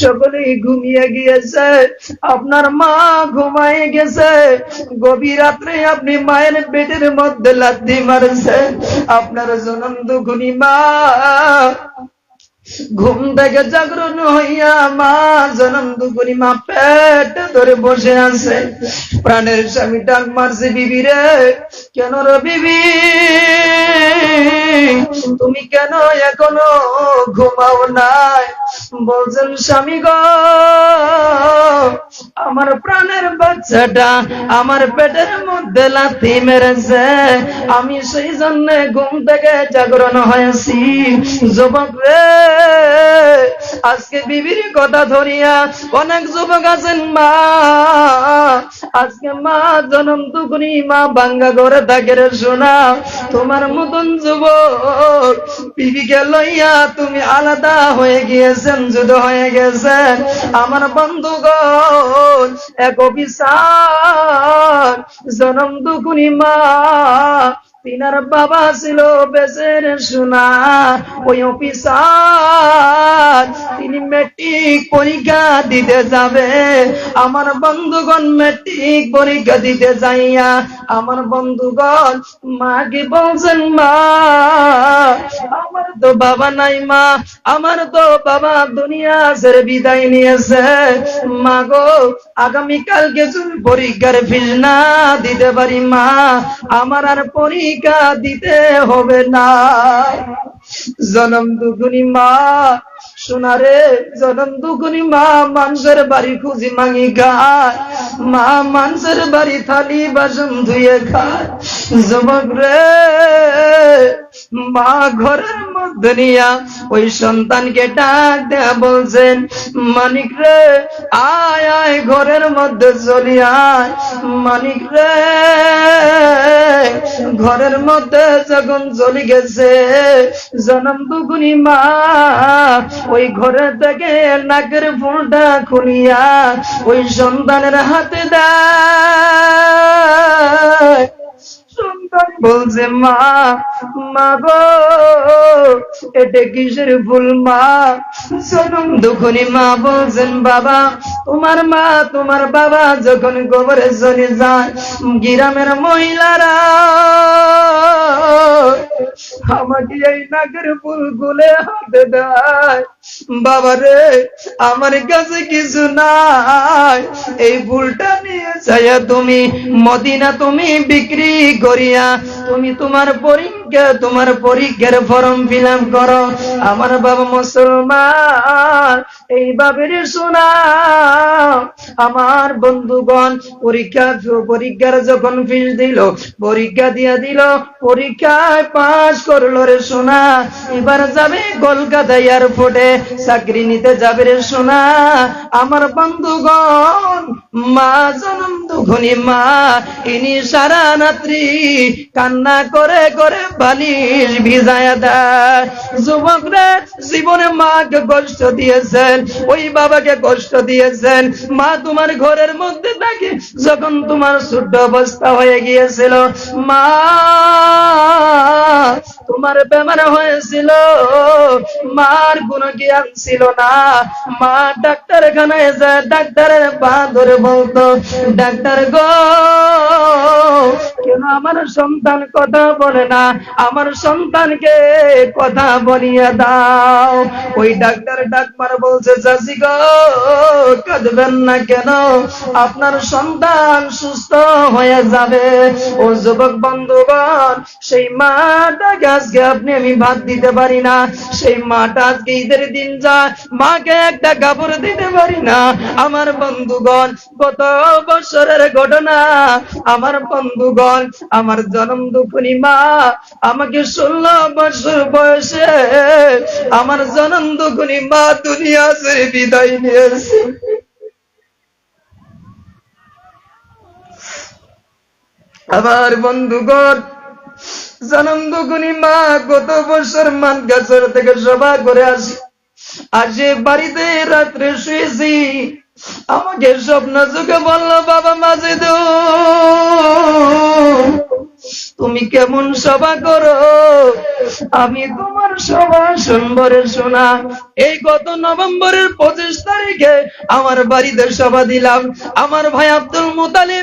সকলেই ঘুমিয়ে গিয়েছে, আপনার মা ঘুমায় গেছে। গভীর রাত্রে আপনি মায়ের পেটের মধ্যে লাথি মারছেন। আপনার জনম দুগুনি মা ঘুম থেকে জাগরণ হইয়া মা জনম দুগুনি মা পেট ধরে বসে আছে। প্রাণের স্বামী ডাক মারছে, বিবি রে, কেন রে বিবি, তুমি কেন এখনো ঘুমাও নাই? বলছেন, স্বামী গো, আমার প্রাণের বাচ্চাটা আমার পেটের মধ্যে লাথি মেরেছে, আমি সেই জন্য ঘুম থেকে জাগরণ হয়েছি। যুবক রে, আজকে বিবির কথা ধরিয়া অনেক যুবক আছেন মা, আজকে মা জনম দুগুনি মা বাঙ্গা ঘরে থাকে রে সোনা। তোমার মতন যুবক বিবিকে লইয়া তুমি আলাদা হয়ে গিয়েছেন, যুদ্ধ হয়ে গেছেন। আমার বন্ধুগণ, এক অফিসার জনম দুগুনি মা, তিনার বাবা ছিল বেচের সোনা। ওই অফিসার তিনি মেট্রিক পরীক্ষা দিতে যাবে। আমার বন্ধুগণ মেট্রিক পরীক্ষা দিতে যাইয়া আমার বন্ধুগণ মাকে বলছেন, মা আমার তো বাবা নাই, মা আমার তো বাবা দুনিয়া ছেড়ে বিদায় নিয়েছে। মা গো, আগামীকালকে যদি পরীক্ষার ফিস না দিতে পারি মা, আমার আর পরীক্ষা দিতে হবে না। জনম দুগুনি মা, সোনারে, জনম দুগুনি মা মানুষের বাড়ি খুঁজি মাঙি খায়, মা মানুষের বাড়ি থালি বাসন ধুয়ে খায়। যুবক রে, মা ঘরের মধ্যে নিয়া ওই সন্তানকে ডাক দেয়া বলছেন, মানিক রে, আয় আয় ঘরের মধ্যে চলি আয়। মানিক রে ঘরের মধ্যে যখন চলে গেছে, জনম দুগুনি মা ওই ঘরে থেকে নাকের ফুলটা খুলিয়া ওই সন্তানের হাতে দেয়। সন্তান বলছে, মা, মা গো, এটা কিসের ফুল মা? জনম দুগুনি মা বলছেন, বাবা, তোমার মা তোমার বাবা যখন গোবরে চলে যায়, গ্রামের মহিলারা আমাকে এই নাকের ফুল গুলে হাতে দেয়। বাবা রে, আমার কাছে কিছু নাই, এই ফুলটা নিয়ে যাইয়া তুমি মদিনা তুমি বিক্রি করিয়া তুমি তোমার পরীক্ষার ফর্ম ফিল আপ করো। আমার বাবা মুসলমান, এইভাবে শোনা আমার বন্ধুগণ, পরীক্ষার যখন ফিস দিল, পরীক্ষা দিয়া দিল, পরীক্ষায় পাস করলো রে সোনা। এবার যাবে কলকাতা এয়ারপোর্টে চাকরি নিতে যাবে রে সোনা। আমার বন্ধুগণ, মা জনম দুগুনি মা, ইনি সারা রাত্রি কান্না করে করে বালিশ ভিজায়া দেয়। যুবকরা জীবনে মাকে কষ্ট দিয়েছেন, ওই বাবাকে কষ্ট দিয়েছেন। মা তোমার ঘরের মধ্যে থাকে যখন তোমার ছোট্ট অবস্থা হয়ে গিয়েছিল, মা তোমার বেমার হয়েছিল, মার কোনো জ্ঞান ছিল না। মা ডাক্তারখানায় যায়, ডাক্তারের পা ধরে বলতো, ডাক্তার গো, কেন আমার সন্তান কথা বলে না? আমার সন্তানকে কথা বলিয়ে দাও। ওই ডাক্তার ডাকবার বলছে, চাচি গো, কাঁদবেন না কেন, আপনার সন্তান সুস্থ হয়ে যাবে। ও যুবক বন্ধুগণ, সেই মাটাকে আজকে আমি ভাত দিতে পারি না, সেই মাটা আজকে ঈদের দিন যায়, মাকে একটা কাপড় দিতে পারি না। আমার বন্ধুগণ, কত বছরের ঘটনা। আমার বন্ধুগণ, আমার জনম দুগুনি মা আমাকে 16 বছর বয়সে আমার জনম দুগুনি মা দুনিয়া ছেড়ে বিদায় নিয়েছে। আমার বন্ধুগণ, জনম দুগুনি মা গত বছর মানগাছর থেকে সভা করে আসে বাড়িতে রাত্রে শুয়েছি, আমাকে স্বপ্ন চোখে বলল, বাবা মাজিদ, তুমি কেমন সভা করো, আমি তোমার সভা শুনবো রে সোনা। এই গত নভেম্বরের 25 তারিখ আমার বাড়িতে সভা দিলাম। আমার ভাই আব্দুল মুতালিব